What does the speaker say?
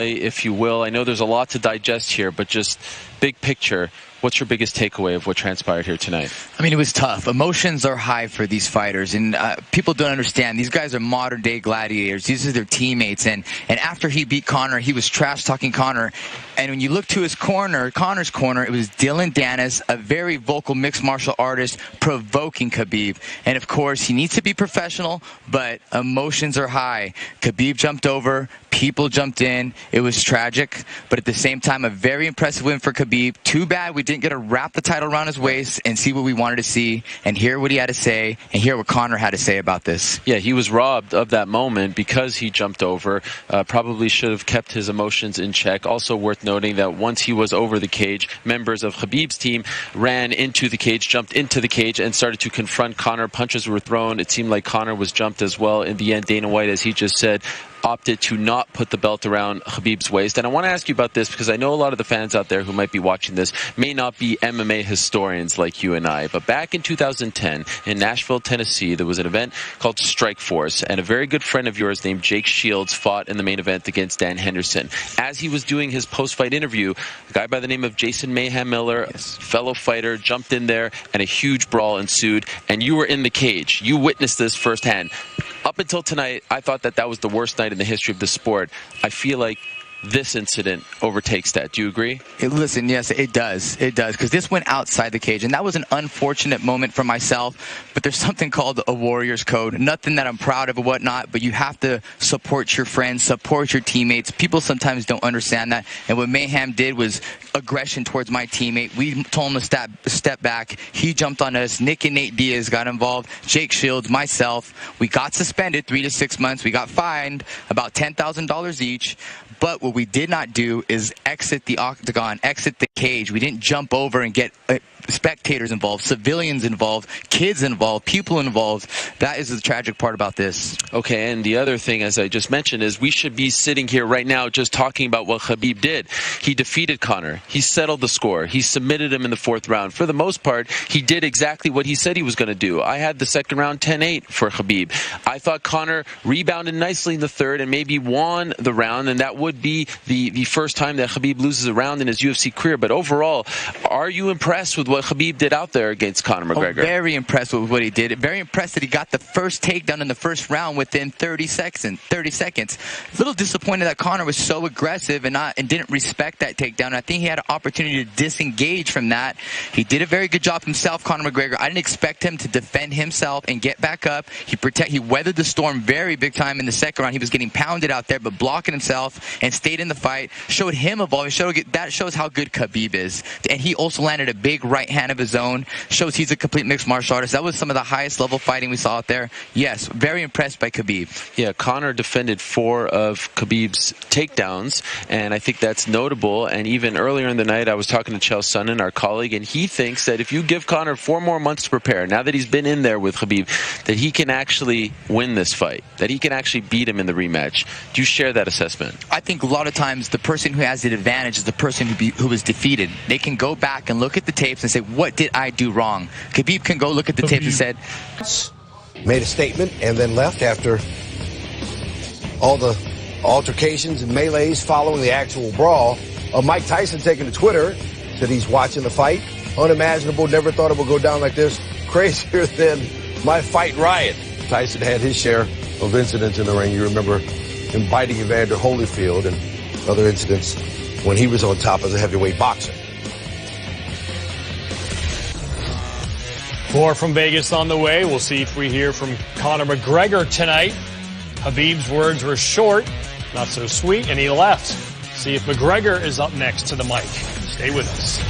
if you will. I know there's a lot to digest here, but just big picture, what's your biggest takeaway of what transpired here tonight? I mean, it was tough. Emotions are high for these fighters, and people don't understand. These guys are modern-day gladiators. These are their teammates, and after he beat Conor, he was trash-talking Conor. And when you look to his corner, Conor's corner, it was Dylan Dennis, a very vocal mixed martial artist, provoking Khabib. And, of course, he needs to be professional, but emotions are high. Khabib jumped over. People jumped in. It was tragic, but at the same time, a very impressive win for Khabib. Too bad we didn't get to wrap the title around his waist and see what we wanted to see and hear what he had to say and hear what Conor had to say about this. Yeah, he was robbed of that moment because he jumped over. Probably should have kept his emotions in check. Also worth noting that once he was over the cage, members of Khabib's team ran into the cage, jumped into the cage, and started to confront Conor. Punches were thrown. It seemed like Conor was jumped as well. In the end, Dana White, as he just said, opted to not put the belt around Khabib's waist. And I want to ask you about this because I know a lot of the fans out there who might be watching this may not be MMA historians like you and I. But back in 2010 in Nashville, Tennessee, there was an event called Strikeforce, and a very good friend of yours named Jake Shields fought in the main event against Dan Henderson. As he was doing his post-fight interview, a guy by the name of Jason Mayhem Miller, yes, fellow fighter, jumped in there and a huge brawl ensued, and you were in the cage. You witnessed this firsthand. Up until tonight, I thought that was the worst night in the history of the sport. I feel like this incident overtakes that. Do you agree? Listen, yes, it does. It does, because this went outside the cage, and that was an unfortunate moment for myself, but there's something called a warrior's code. Nothing that I'm proud of or whatnot, but you have to support your friends, support your teammates. People sometimes don't understand that, and what Mayhem did was aggression towards my teammate. We told him to step back. He jumped on us. Nick and Nate Diaz got involved. Jake Shields, myself. We got suspended 3 to 6 months. We got fined about $10,000 each. But what we did not do is exit the octagon, exit the cage. We didn't jump over and get spectators involved, civilians involved, kids involved, people involved. That is the tragic part about this. Okay, and the other thing, as I just mentioned, is we should be sitting here right now just talking about what Khabib did. He defeated Conor. He settled the score. He submitted him in the 4th round. For the most part, he did exactly what he said he was going to do. I had the second round 10-8 for Khabib. I thought Conor rebounded nicely in the 3rd and maybe won the round, and that would be the first time that Khabib loses a round in his UFC career. But overall, are you impressed with what Khabib did out there against Conor McGregor? Oh, very impressed with what he did. Very impressed that he got the first takedown in the 1st round within 30 seconds. A little disappointed that Conor was so aggressive and didn't respect that takedown. I think he had an opportunity to disengage from that. He did a very good job himself, Conor McGregor. I didn't expect him to defend himself and get back up. He weathered the storm very big time in the 2nd round. He was getting pounded out there, but blocking himself and stayed in the fight. Showed him evolving. That shows how good Khabib is. And he also landed a big right hand of his own. Shows he's a complete mixed martial artist. That was some of the highest level fighting we saw out there. Yes, very impressed by Khabib. Yeah, Conor defended 4 of Khabib's takedowns, and I think that's notable. And even earlier in the night, I was talking to Chael Sonnen, our colleague, and he thinks that if you give Conor 4 more months to prepare, now that he's been in there with Khabib, that he can actually win this fight, that he can actually beat him in the rematch. Do you share that assessment? I think a lot of times the person who has the advantage is the person who was defeated. They can go back and look at the tapes and say, what did I do wrong? Khabib can go look at the tapes and said, made a statement and then left after all the altercations and melees following the actual brawl. Mike Tyson taking to Twitter, said he's watching the fight. Unimaginable, never thought it would go down like this. Crazier than my fight riot. Tyson had his share of incidents in the ring. You remember him biting Evander Holyfield and other incidents when he was on top as a heavyweight boxer. More from Vegas on the way. We'll see if we hear from Conor McGregor tonight. Khabib's words were short, not so sweet, and he left. See if McGregor is up next to the mic. Stay with us.